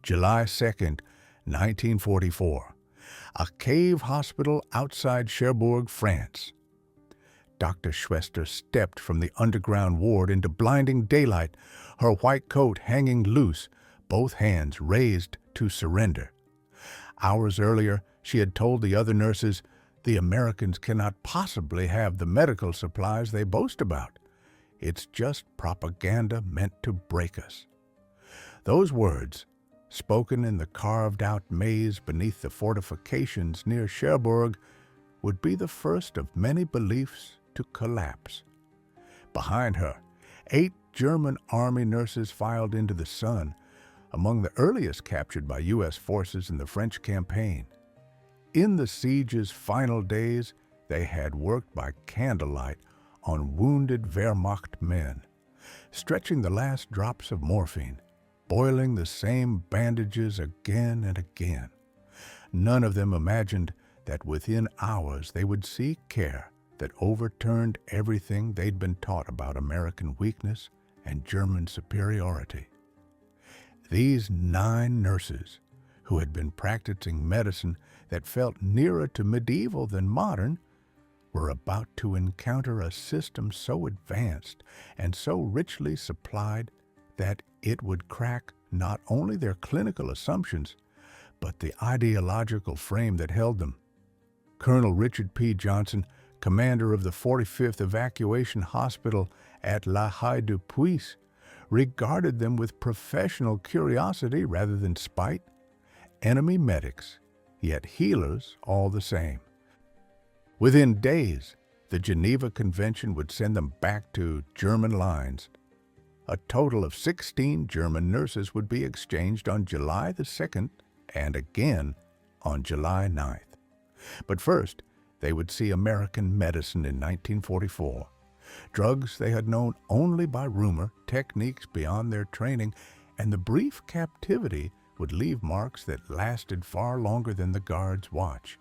July 2nd, 1944. A cave hospital outside Cherbourg, France. Dr. Schwester stepped from the underground ward into blinding daylight, her white coat hanging loose, both hands raised to surrender. Hours earlier, she had told the other nurses, "The Americans cannot possibly have the medical supplies they boast about. It's just propaganda meant to break us." Those words, spoken in the carved-out maze beneath the fortifications near Cherbourg, would be the first of many beliefs to collapse. Behind her, 8 German army nurses filed into the sun, among the earliest captured by U.S. forces in the French campaign. In the siege's final days, they had worked by candlelight on wounded Wehrmacht men, stretching the last drops of morphine, boiling the same bandages again and again. None of them imagined that within hours they would see care that overturned everything they'd been taught about American weakness and German superiority. These 9 nurses, who had been practicing medicine that felt nearer to medieval than modern, were about to encounter a system so advanced and so richly supplied that it would crack not only their clinical assumptions, but the ideological frame that held them. Colonel Richard P. Johnson, commander of the 45th Evacuation Hospital at La Haye-du-Puy, regarded them with professional curiosity rather than spite. Enemy medics, yet healers all the same. Within days, the Geneva Convention would send them back to German lines. A total of 16 German nurses would be exchanged on July the 2nd and again on July 9th. But first, they would see American medicine in 1944. Drugs they had known only by rumor, techniques beyond their training, and the brief captivity would leave marks that lasted far longer than the guards' watch.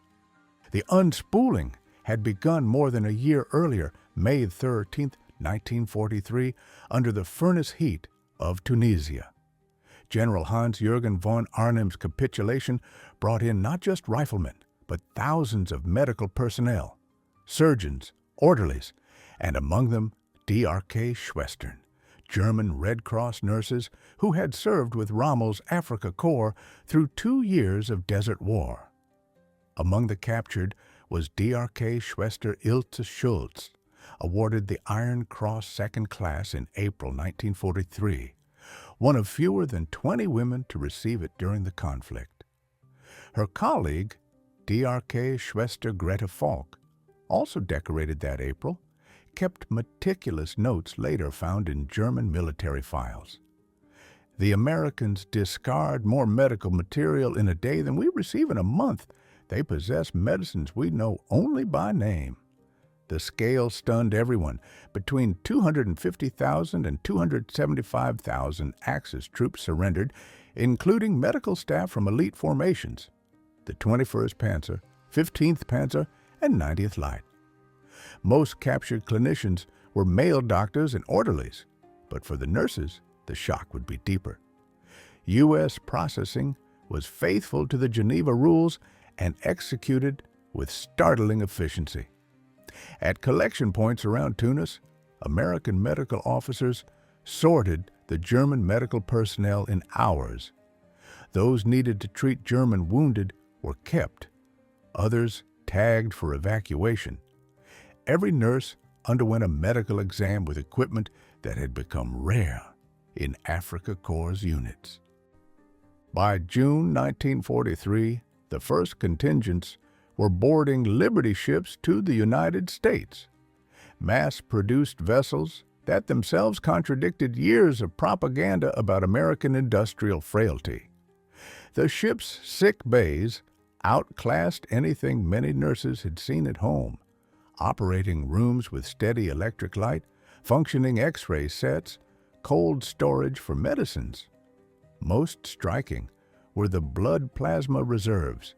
The unspooling had begun more than a year earlier, May 13, 1943, under the furnace heat of Tunisia. General Hans-Jürgen von Arnim's capitulation brought in not just riflemen, but thousands of medical personnel, surgeons, orderlies, and among them D.R.K. Schwestern, German Red Cross nurses who had served with Rommel's Africa Corps through 2 years of desert war. Among the captured was D.R.K. Schwester Ilse Schultz, awarded the Iron Cross Second Class in April 1943, one of fewer than 20 women to receive it during the conflict. Her colleague, D.R.K. Schwester Greta Falk, also decorated that April, kept meticulous notes later found in German military files. The Americans discard more medical material in a day than we receive in a month. They possess medicines we know only by name. The scale stunned everyone. Between 250,000 and 275,000 Axis troops surrendered, including medical staff from elite formations, the 21st Panzer, 15th Panzer, and 90th Light. Most captured clinicians were male doctors and orderlies, but for the nurses, the shock would be deeper. U.S. processing was faithful to the Geneva rules and executed with startling efficiency. At collection points around Tunis, American medical officers sorted the German medical personnel in hours. Those needed to treat German wounded were kept, others tagged for evacuation. Every nurse underwent a medical exam with equipment that had become rare in Africa Corps' units. By June 1943, the first contingents were boarding Liberty ships to the United States, mass-produced vessels that themselves contradicted years of propaganda about American industrial frailty. The ship's sick bays outclassed anything many nurses had seen at home, operating rooms with steady electric light, functioning X-ray sets, cold storage for medicines. Most striking were the blood plasma reserves,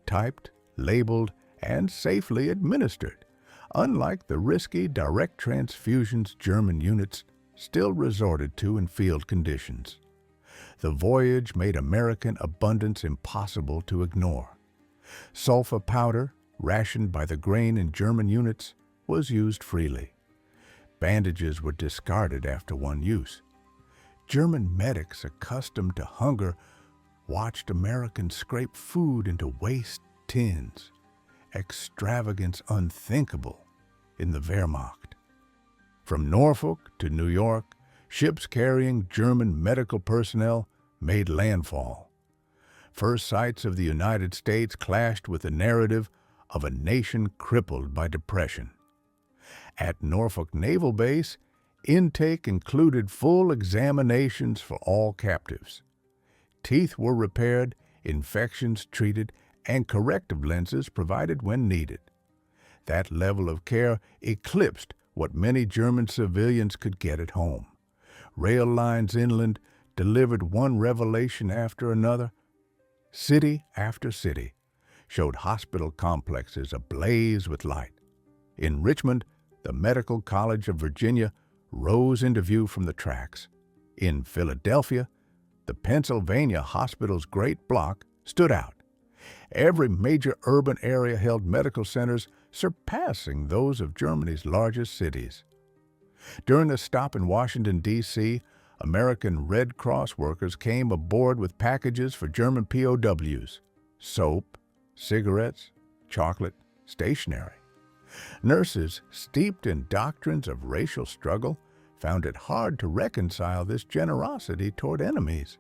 typed, labeled, and safely administered, unlike the risky direct transfusions German units still resorted to in field conditions. The voyage made American abundance impossible to ignore. Sulfur powder, rationed by the grain in German units, was used freely. Bandages were discarded after one use. German medics accustomed to hunger watched Americans scrape food into waste tins, extravagance unthinkable in the Wehrmacht. From Norfolk to New York, ships carrying German medical personnel made landfall. First sights of the United States clashed with the narrative of a nation crippled by depression. At Norfolk Naval Base, intake included full examinations for all captives. Teeth were repaired, infections treated, and corrective lenses provided when needed. That level of care eclipsed what many German civilians could get at home. Rail lines inland delivered one revelation after another. City after city showed hospital complexes ablaze with light. In Richmond, the Medical College of Virginia rose into view from the tracks. In Philadelphia, the Pennsylvania Hospital's Great Block stood out. Every major urban area held medical centers surpassing those of Germany's largest cities. During a stop in Washington, D.C., American Red Cross workers came aboard with packages for German POWs: soap, cigarettes, chocolate, stationery. Nurses, steeped in doctrines of racial struggle, found it hard to reconcile this generosity toward enemies.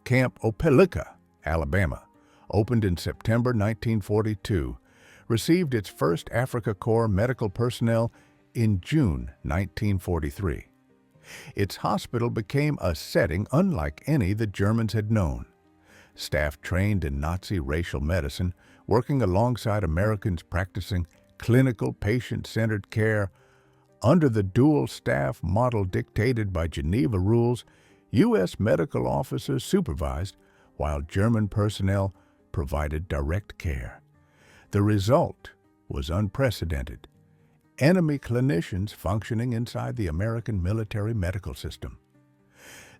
Camp Opelika, Alabama, opened in September 1942, received its first Afrika Korps medical personnel in June 1943. Its hospital became a setting unlike any the Germans had known. Staff trained in Nazi racial medicine, working alongside Americans practicing clinical patient-centered care. Under the dual staff model dictated by Geneva rules, U.S. medical officers supervised, while German personnel provided direct care. The result was unprecedented. Enemy clinicians functioning inside the American military medical system.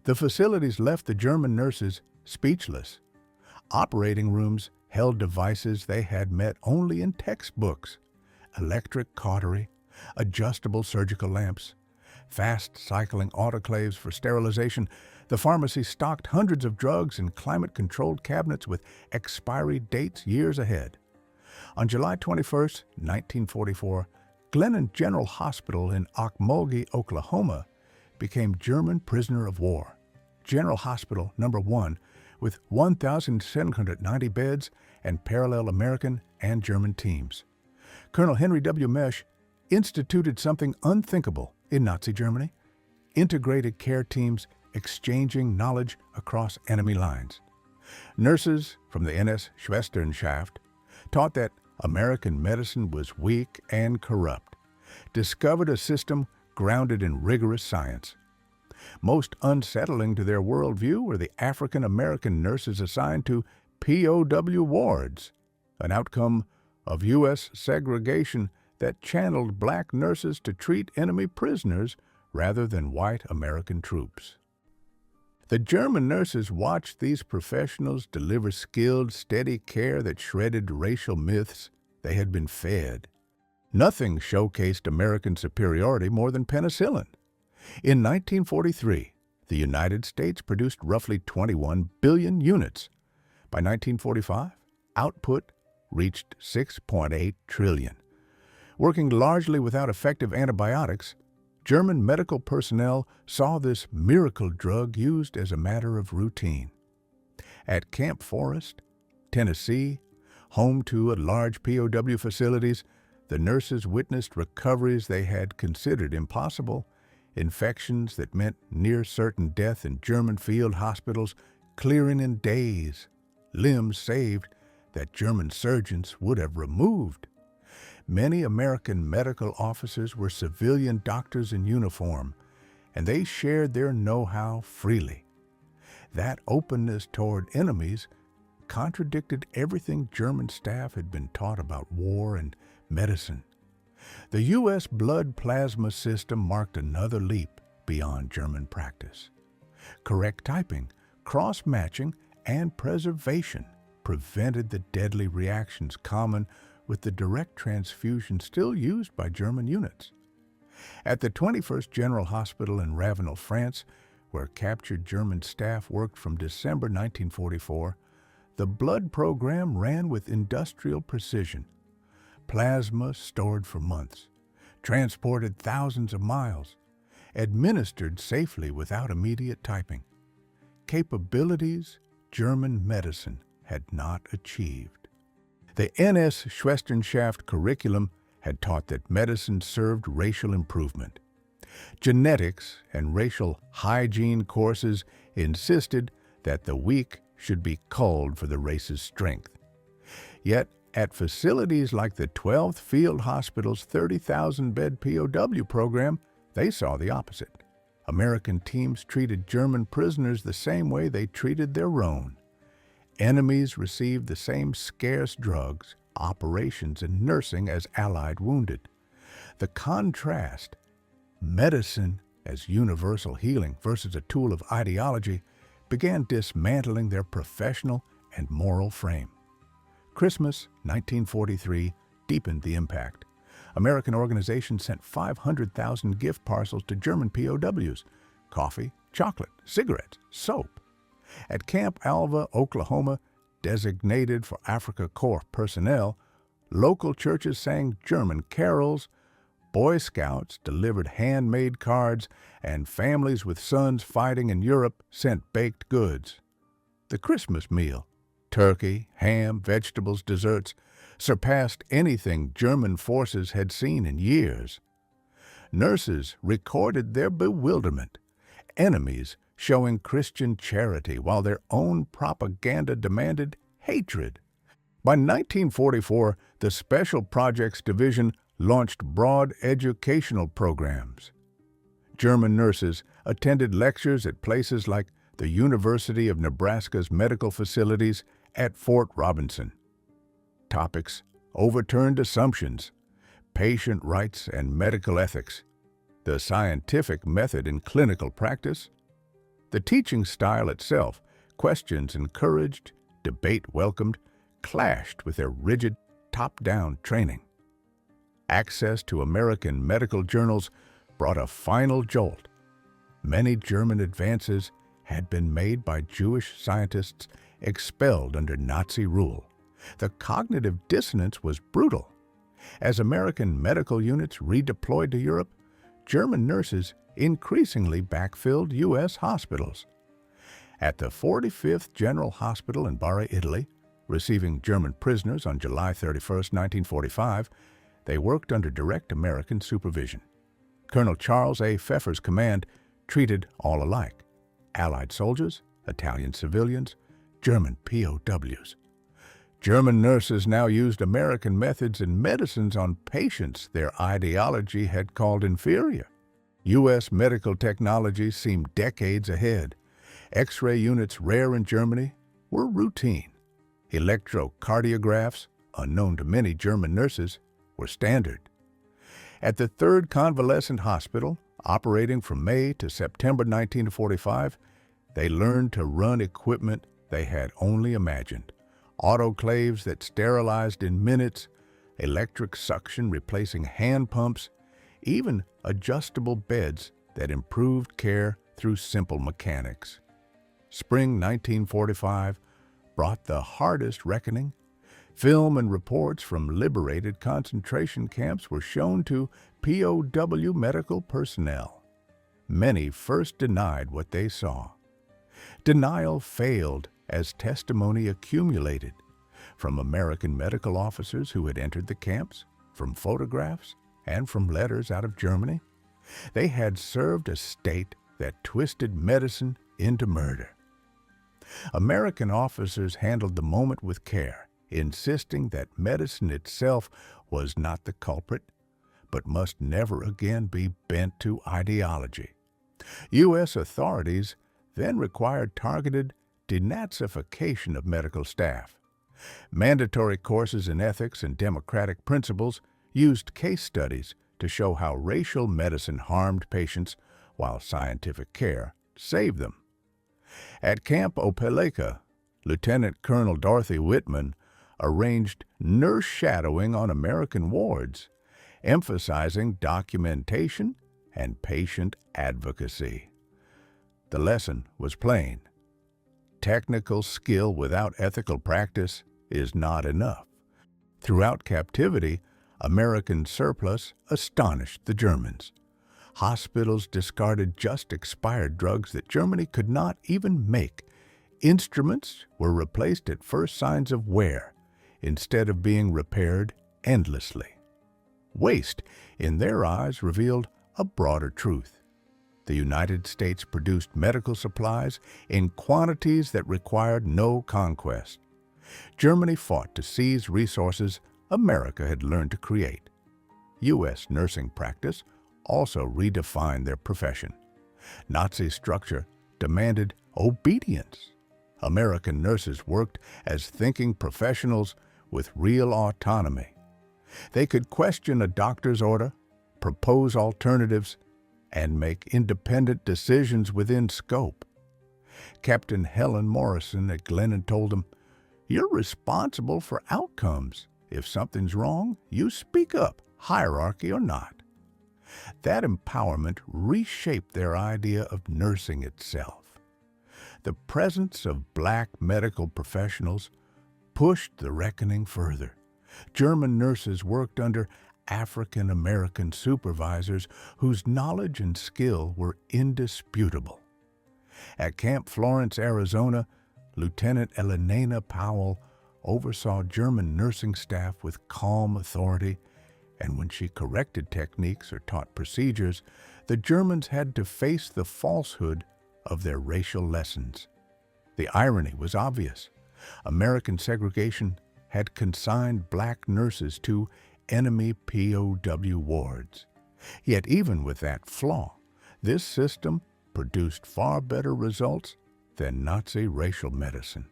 The facilities left the German nurses speechless. Operating rooms held devices they had met only in textbooks: electric cautery, adjustable surgical lamps, fast-cycling autoclaves for sterilization. The pharmacy stocked hundreds of drugs in climate-controlled cabinets with expiry dates years ahead. On July 21, 1944, Glennon General Hospital in Okmulgee, Oklahoma, became German prisoner of war. General Hospital No. 1, with 1,790 beds and parallel American and German teams. Colonel Henry W. Mesh instituted something unthinkable in Nazi Germany: integrated care teams exchanging knowledge across enemy lines. Nurses from the NS Schwesternschaft taught that American medicine was weak and corrupt, discovered a system grounded in rigorous science. Most unsettling to their worldview were the African-American nurses assigned to POW wards, an outcome of U.S. segregation that channeled black nurses to treat enemy prisoners rather than white American troops. The German nurses watched these professionals deliver skilled, steady care that shredded racial myths they had been fed. Nothing showcased American superiority more than penicillin. In 1943, the United States produced roughly 21 billion units. By 1945, output reached 6.8 trillion. Working largely without effective antibiotics, German medical personnel saw this miracle drug used as a matter of routine. At Camp Forest, Tennessee, home to large POW facilities, the nurses witnessed recoveries they had considered impossible, infections that meant near-certain death in German field hospitals clearing in days, limbs saved that German surgeons would have removed. Many American medical officers were civilian doctors in uniform, and they shared their know-how freely. That openness toward enemies contradicted everything German staff had been taught about war and medicine. The U.S. blood plasma system marked another leap beyond German practice. Correct typing, cross-matching and preservation prevented the deadly reactions common with the direct transfusion still used by German units. At the 21st General Hospital in Ravenel, France, where captured German staff worked from December 1944, the blood program ran with industrial precision. Plasma stored for months, transported thousands of miles, administered safely without immediate typing. Capabilities German medicine had not achieved. The NS Schwesternschaft curriculum had taught that medicine served racial improvement. Genetics and racial hygiene courses insisted that the weak should be culled for the race's strength. Yet, at facilities like the 12th Field Hospital's 30,000-bed POW program, they saw the opposite. American teams treated German prisoners the same way they treated their own. Enemies received the same scarce drugs, operations, and nursing as Allied wounded. The contrast, medicine as universal healing versus a tool of ideology, began dismantling their professional and moral frame. Christmas 1943 deepened the impact. American organizations sent 500,000 gift parcels to German POWs: coffee, chocolate, cigarettes, soap. At Camp Alva, Oklahoma, designated for Afrika Korps personnel, local churches sang German carols, Boy Scouts delivered handmade cards, and families with sons fighting in Europe sent baked goods. The Christmas meal, turkey, ham, vegetables, desserts, surpassed anything German forces had seen in years. Nurses recorded their bewilderment, enemies showing Christian charity while their own propaganda demanded hatred. By 1944, the Special Projects Division launched broad educational programs. German nurses attended lectures at places like the University of Nebraska's medical facilities at Fort Robinson. Topics: overturned assumptions, patient rights and medical ethics, the scientific method in clinical practice. The teaching style itself, questions encouraged, debate welcomed, clashed with their rigid, top-down training. Access to American medical journals brought a final jolt. Many German advances had been made by Jewish scientists expelled under Nazi rule. The cognitive dissonance was brutal. As American medical units redeployed to Europe, German nurses increasingly backfilled U.S. hospitals. At the 45th General Hospital in Bari, Italy, receiving German prisoners on July 31, 1945, they worked under direct American supervision. Colonel Charles A. Pfeffer's command treated all alike: Allied soldiers, Italian civilians, German POWs. German nurses now used American methods and medicines on patients their ideology had called inferior. U.S. medical technology seemed decades ahead. X-ray units, rare in Germany, were routine. Electrocardiographs, unknown to many German nurses, were standard. At the 3rd Convalescent Hospital, operating from May to September 1945, they learned to run equipment they had only imagined: autoclaves that sterilized in minutes, electric suction replacing hand pumps, even adjustable beds that improved care through simple mechanics. Spring 1945 brought the hardest reckoning. Film and reports from liberated concentration camps were shown to POW medical personnel. Many first denied what they saw. Denial failed as testimony accumulated, from American medical officers who had entered the camps, from photographs, and from letters out of Germany. They had served a state that twisted medicine into murder. American officers handled the moment with care, insisting that medicine itself was not the culprit, but must never again be bent to ideology. U.S. authorities then required targeted denazification of medical staff. Mandatory courses in ethics and democratic principles used case studies to show how racial medicine harmed patients while scientific care saved them. At Camp Opelika, Lieutenant Colonel Dorothy Whitman arranged nurse shadowing on American wards, emphasizing documentation and patient advocacy. The lesson was plain. Technical skill without ethical practice is not enough. Throughout captivity, American surplus astonished the Germans. Hospitals discarded just expired drugs that Germany could not even make. Instruments were replaced at first signs of wear, instead of being repaired endlessly. Waste, in their eyes, revealed a broader truth. The United States produced medical supplies in quantities that required no conquest. Germany fought to seize resources America had learned to create. U.S. nursing practice also redefined their profession. Nazi structure demanded obedience. American nurses worked as thinking professionals with real autonomy. They could question a doctor's order, propose alternatives, and make independent decisions within scope. Captain Helen Morrison at Glennon told him, "You're responsible for outcomes. If something's wrong, you speak up, hierarchy or not." That empowerment reshaped their idea of nursing itself. The presence of black medical professionals pushed the reckoning further. German nurses worked under African American supervisors whose knowledge and skill were indisputable. At Camp Florence, Arizona, Lieutenant Elena Powell oversaw German nursing staff with calm authority, and when she corrected techniques or taught procedures, the Germans had to face the falsehood of their racial lessons. The irony was obvious. American segregation had consigned black nurses to enemy POW wards. Yet even with that flaw, this system produced far better results than Nazi racial medicine.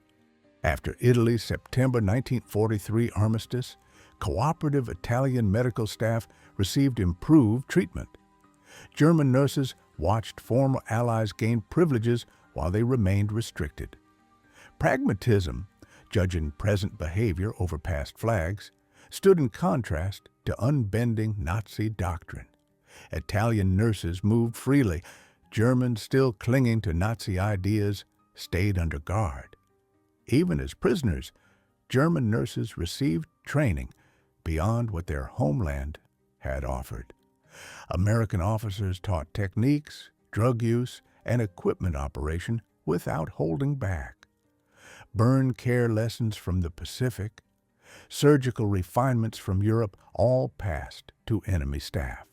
After Italy's September 1943 armistice, cooperative Italian medical staff received improved treatment. German nurses watched former allies gain privileges while they remained restricted. Pragmatism, judging present behavior over past flags, stood in contrast to unbending Nazi doctrine. Italian nurses moved freely. Germans, still clinging to Nazi ideas, stayed under guard. Even as prisoners, German nurses received training beyond what their homeland had offered. American officers taught techniques, drug use, and equipment operation without holding back. Burn care lessons from the Pacific, surgical refinements from Europe all passed to enemy staff.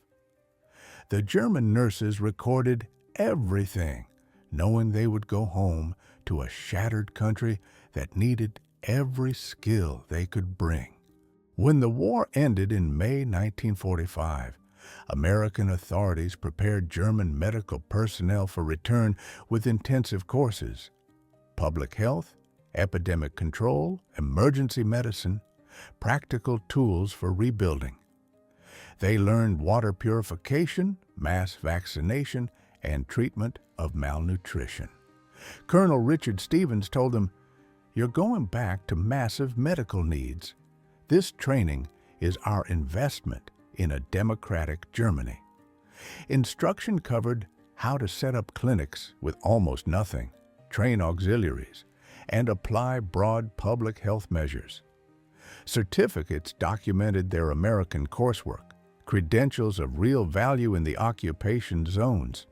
The German nurses recorded everything, knowing they would go home to a shattered country that needed every skill they could bring. When the war ended in May 1945, American authorities prepared German medical personnel for return with intensive courses: public health, epidemic control, emergency medicine, practical tools for rebuilding. They learned water purification, mass vaccination, and treatment of malnutrition. Colonel Richard Stevens told them, "You're going back to massive medical needs. This training is our investment in a democratic Germany." Instruction covered how to set up clinics with almost nothing, train auxiliaries, and apply broad public health measures. Certificates documented their American coursework, credentials of real value in the occupation zones.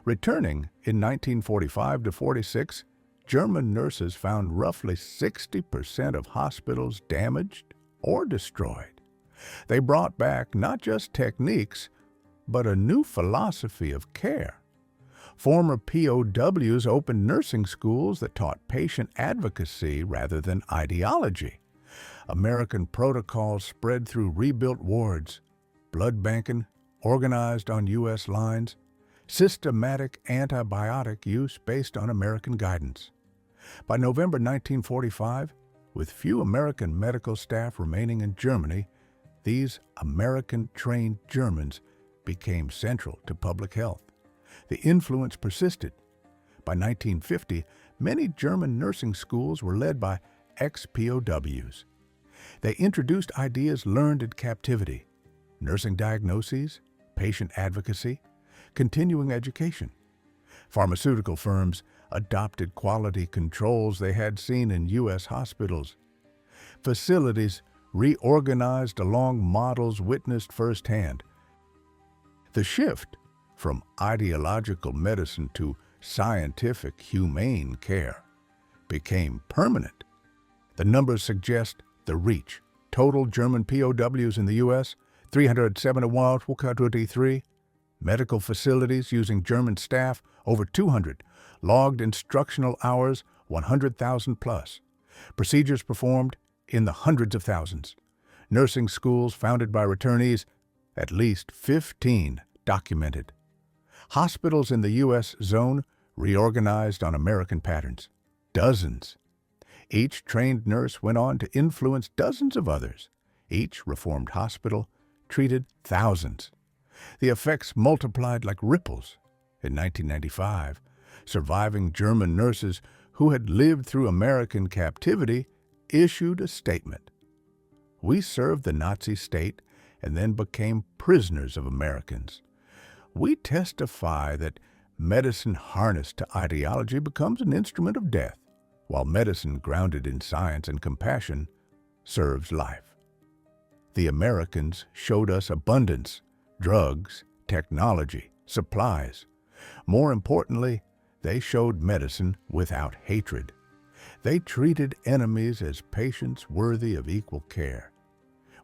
Returning in 1945 to 46, German nurses found roughly 60% of hospitals damaged or destroyed. They brought back not just techniques, but a new philosophy of care. Former POWs opened nursing schools that taught patient advocacy rather than ideology. American protocols spread through rebuilt wards, blood banking organized on U.S. lines, systematic antibiotic use based on American guidance. By November 1945, with few American medical staff remaining in Germany, these American-trained Germans became central to public health. The influence persisted. By 1950, many German nursing schools were led by ex-POWs. They introduced ideas learned in captivity: nursing diagnoses, patient advocacy, continuing education. Pharmaceutical firms adopted quality controls they had seen in U.S. hospitals. Facilities reorganized along models witnessed firsthand. The shift from ideological medicine to scientific, humane care became permanent. The numbers suggest the reach. Total German POWs in the U.S., 371 WWII. Medical facilities using German staff, over 200. Logged instructional hours, 100,000 plus. Procedures performed in the hundreds of thousands. Nursing schools founded by returnees, at least 15 documented. Hospitals in the U.S. zone reorganized on American patterns. Dozens. Each trained nurse went on to influence dozens of others. Each reformed hospital treated thousands. The effects multiplied like ripples. In 1995, surviving German nurses who had lived through American captivity issued a statement. "We served the Nazi state and then became prisoners of Americans. We testify that medicine harnessed to ideology becomes an instrument of death, while medicine grounded in science and compassion serves life. The Americans showed us abundance, drugs, technology, supplies. More importantly, they showed medicine without hatred. They treated enemies as patients worthy of equal care.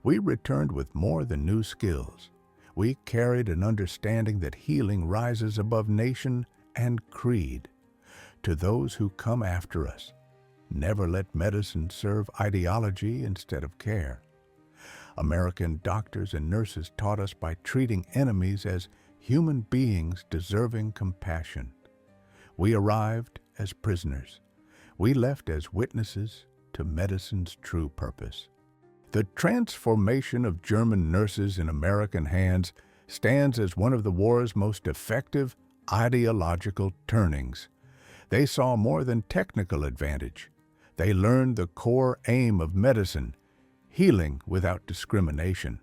We returned with more than new skills. We carried an understanding that healing rises above nation and creed. To those who come after us, never let medicine serve ideology instead of care. American doctors and nurses taught us by treating enemies as human beings deserving compassion. We arrived as prisoners. We left as witnesses to medicine's true purpose." The transformation of German nurses in American hands stands as one of the war's most effective ideological turnings. They saw more than technical advantage. They learned the core aim of medicine: healing without discrimination.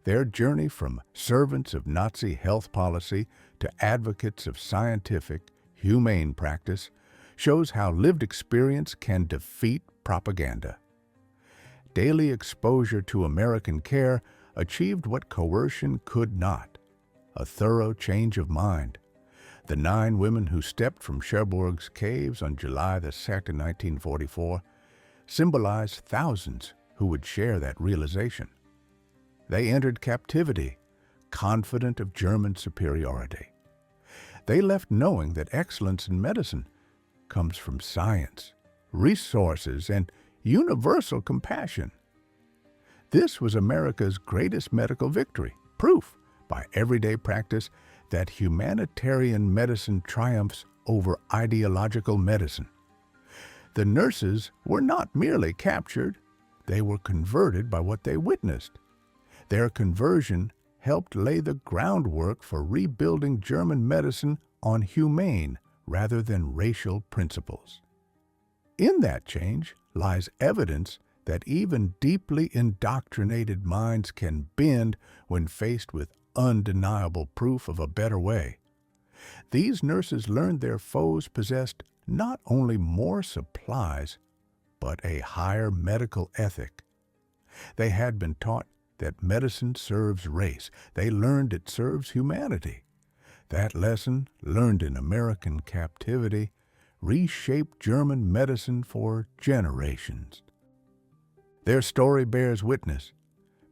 Their journey from servants of Nazi health policy to advocates of scientific, humane practice shows how lived experience can defeat propaganda. Daily exposure to American care achieved what coercion could not: a thorough change of mind. The 9 women who stepped from Cherbourg's caves on July 2, 1944, symbolized thousands who would share that realization. They entered captivity, confident of German superiority. They left knowing that excellence in medicine comes from science, resources, and universal compassion. This was America's greatest medical victory, proof by everyday practice that humanitarian medicine triumphs over ideological medicine. The nurses were not merely captured, they were converted by what they witnessed. Their conversion helped lay the groundwork for rebuilding German medicine on humane rather than racial principles. In that change lies evidence that even deeply indoctrinated minds can bend when faced with undeniable proof of a better way. These nurses learned their foes possessed not only more supplies, but a higher medical ethic. They had been taught that medicine serves race. They learned it serves humanity. That lesson, learned in American captivity, reshaped German medicine for generations. Their story bears witness.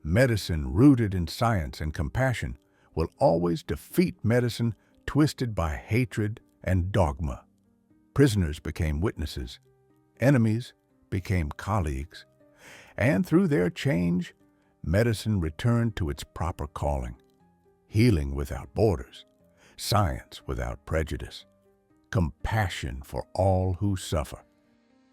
Medicine rooted in science and compassion will always defeat medicine twisted by hatred and dogma. Prisoners became witnesses. Enemies became colleagues. And through their change, medicine returned to its proper calling: healing without borders, science without prejudice, compassion for all who suffer.